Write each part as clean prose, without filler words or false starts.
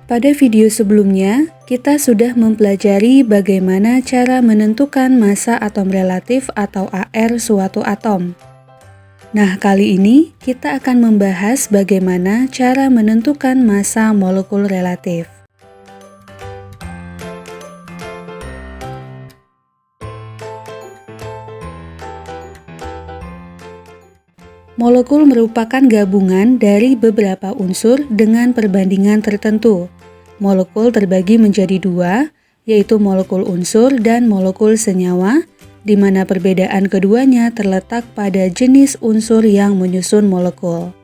Pada video sebelumnya, kita sudah mempelajari bagaimana cara menentukan massa atom relatif atau AR suatu atom. Nah, kali ini kita akan membahas bagaimana cara menentukan massa molekul relatif. Molekul merupakan gabungan dari beberapa unsur dengan perbandingan tertentu. Molekul terbagi menjadi dua, yaitu molekul unsur dan molekul senyawa, di mana perbedaan keduanya terletak pada jenis unsur yang menyusun molekul.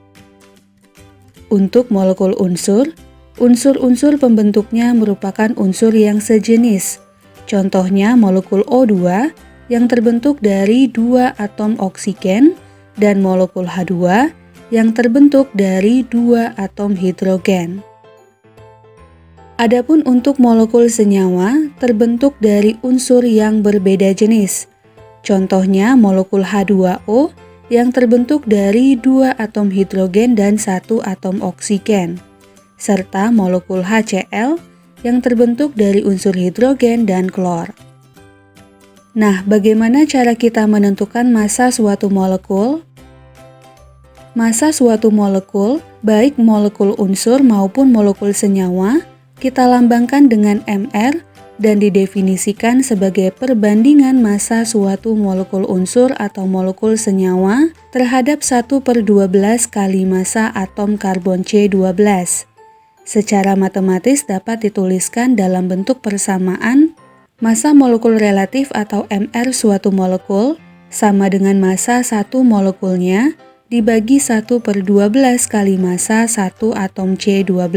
Untuk molekul unsur, unsur-unsur pembentuknya merupakan unsur yang sejenis. Contohnya molekul O2 yang terbentuk dari dua atom oksigen dan molekul H2 yang terbentuk dari dua atom hidrogen. Adapun untuk molekul senyawa terbentuk dari unsur yang berbeda jenis. Contohnya molekul H2O yang terbentuk dari dua atom hidrogen dan satu atom oksigen, serta molekul HCl yang terbentuk dari unsur hidrogen dan klor. Nah, bagaimana cara kita menentukan massa suatu molekul? Massa suatu molekul, baik molekul unsur maupun molekul senyawa, kita lambangkan dengan Mr dan didefinisikan sebagai perbandingan massa suatu molekul unsur atau molekul senyawa terhadap 1/12 kali massa atom karbon C12. Secara matematis dapat dituliskan dalam bentuk persamaan massa molekul relatif atau Mr suatu molekul sama dengan massa satu molekulnya dibagi 1/12 kali massa satu atom C12.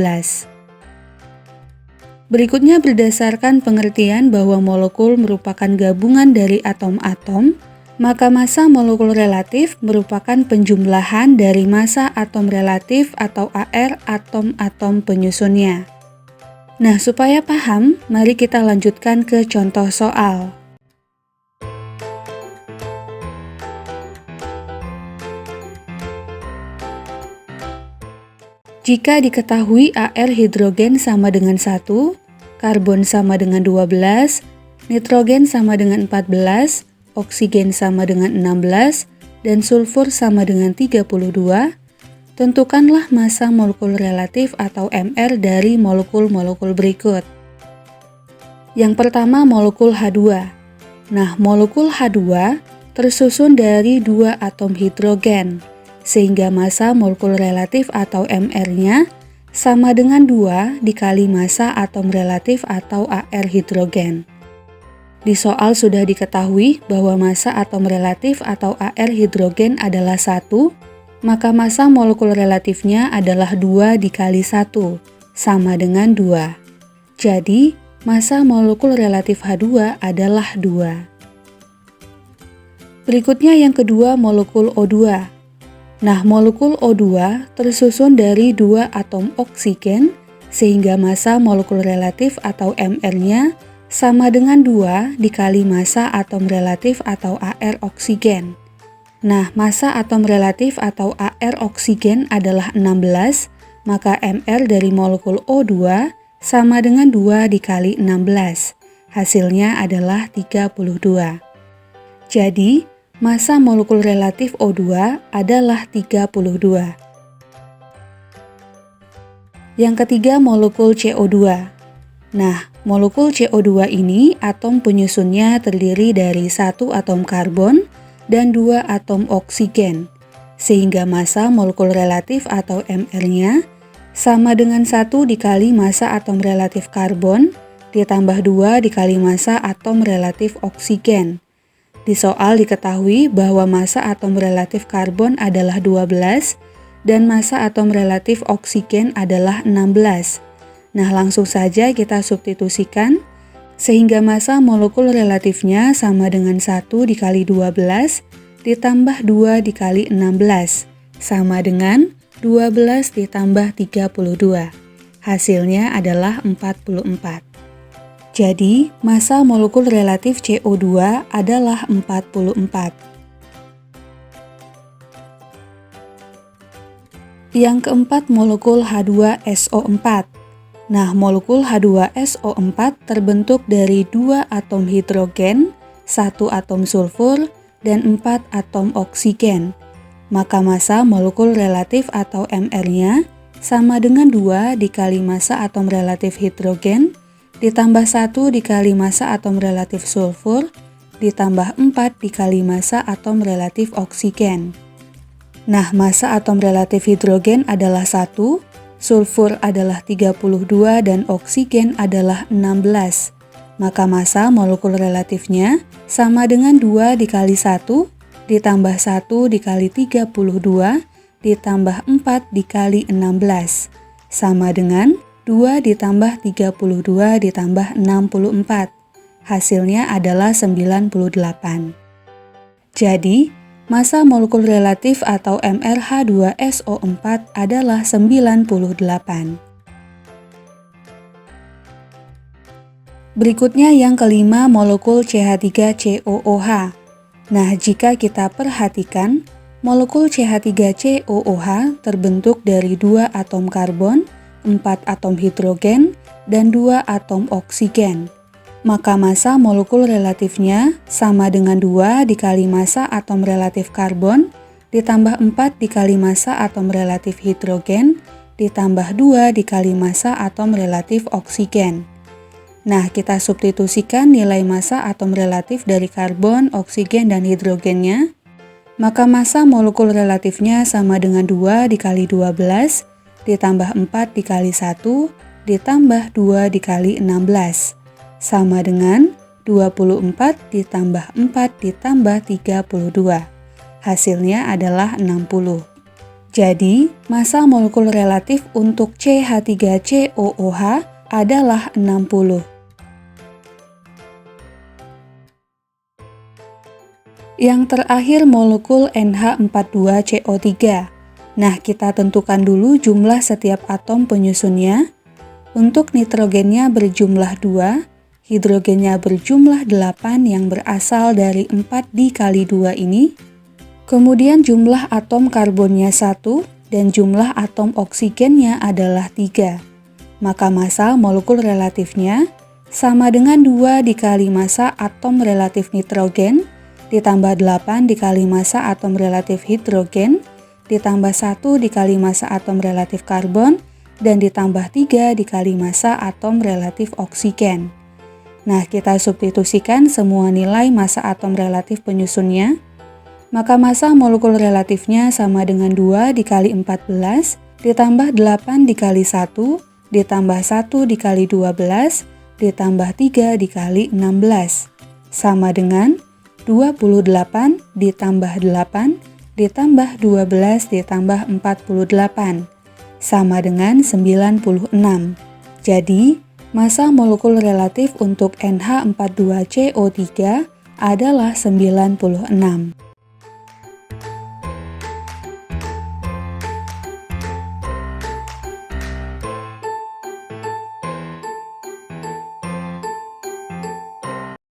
Berikutnya berdasarkan pengertian bahwa molekul merupakan gabungan dari atom-atom, maka massa molekul relatif merupakan penjumlahan dari massa atom relatif atau AR atom-atom penyusunnya. Nah, supaya paham, mari kita lanjutkan ke contoh soal. Jika diketahui AR hidrogen sama dengan 1, karbon sama dengan 12, nitrogen sama dengan 14, oksigen sama dengan 16, dan sulfur sama dengan 32, tentukanlah massa molekul relatif atau Mr dari molekul-molekul berikut. Yang pertama molekul H2. Nah, molekul H2 tersusun dari dua atom hidrogen, sehingga massa molekul relatif atau Mr-nya sama dengan 2 dikali massa atom relatif atau AR hidrogen. Di soal sudah diketahui bahwa massa atom relatif atau AR hidrogen adalah 1, maka massa molekul relatifnya adalah 2 dikali 1, sama dengan 2. Jadi, massa molekul relatif H2 adalah 2. Berikutnya yang kedua molekul O2. Nah, molekul O2 tersusun dari dua atom oksigen, sehingga massa molekul relatif atau Mr-nya sama dengan 2 dikali massa atom relatif atau AR oksigen. Nah, massa atom relatif atau AR oksigen adalah 16, maka Mr dari molekul O2 sama dengan 2 dikali 16. Hasilnya adalah 32. Jadi, massa molekul relatif O2 adalah 32. Yang ketiga molekul CO2. Nah, molekul CO2 ini atom penyusunnya terdiri dari satu atom karbon dan dua atom oksigen, sehingga massa molekul relatif atau Mr-nya sama dengan 1 dikali massa atom relatif karbon ditambah 2 dikali massa atom relatif oksigen. Di soal diketahui bahwa massa atom relatif karbon adalah 12 dan massa atom relatif oksigen adalah 16. Nah, langsung saja kita substitusikan sehingga massa molekul relatifnya sama dengan 1 dikali 12 ditambah 2 dikali 16 sama dengan 12 ditambah 32. Hasilnya adalah 44. Jadi, massa molekul relatif CO2 adalah 44. Yang keempat molekul H2SO4. Nah, molekul H2SO4 terbentuk dari 2 atom hidrogen, 1 atom sulfur, dan 4 atom oksigen. Maka massa molekul relatif atau MR-nya sama dengan 2 dikali massa atom relatif hidrogen, ditambah 1 dikali massa atom relatif sulfur, ditambah 4 dikali massa atom relatif oksigen. Nah, massa atom relatif hidrogen adalah 1, sulfur adalah 32, dan oksigen adalah 16. Maka massa molekul relatifnya sama dengan 2 dikali 1, ditambah 1 dikali 32, ditambah 4 dikali 16, sama dengan 2 ditambah 32 ditambah 64. Hasilnya adalah 98. Jadi, massa molekul relatif atau MrH2SO4 adalah 98. Berikutnya yang kelima, molekul CH3COOH. Nah, jika kita perhatikan, molekul CH3COOH terbentuk dari 2 atom karbon, 4 atom hidrogen, dan 2 atom oksigen. Maka massa molekul relatifnya sama dengan 2 dikali massa atom relatif karbon, ditambah 4 dikali massa atom relatif hidrogen, ditambah 2 dikali massa atom relatif oksigen. Nah, kita substitusikan nilai massa atom relatif dari karbon, oksigen, dan hidrogennya. Maka massa molekul relatifnya sama dengan 2 dikali 12, ditambah 4 dikali 1, ditambah 2 dikali 16. Sama dengan 24 ditambah 4 ditambah 32. Hasilnya adalah 60. Jadi, massa molekul relatif untuk CH3COOH adalah 60. Yang terakhir, molekul NH42CO3. Nah, kita tentukan dulu jumlah setiap atom penyusunnya. Untuk nitrogennya berjumlah 2, hidrogennya berjumlah 8 yang berasal dari 4 dikali 2 ini. Kemudian jumlah atom karbonnya 1 dan jumlah atom oksigennya adalah 3. Maka massa molekul relatifnya sama dengan 2 dikali massa atom relatif nitrogen, ditambah 8 dikali massa atom relatif hidrogen, ditambah 1 dikali massa atom relatif karbon, dan ditambah 3 dikali massa atom relatif oksigen. Nah, kita substitusikan semua nilai massa atom relatif penyusunnya. Maka massa molekul relatifnya sama dengan 2 dikali 14, ditambah 8 dikali 1, ditambah 1 dikali 12, ditambah 3 dikali 16. Sama dengan 28 ditambah 8 ditambah 12 ditambah 48. Sama dengan 96. Jadi, massa molekul relatif untuk NH42CO3 adalah 96.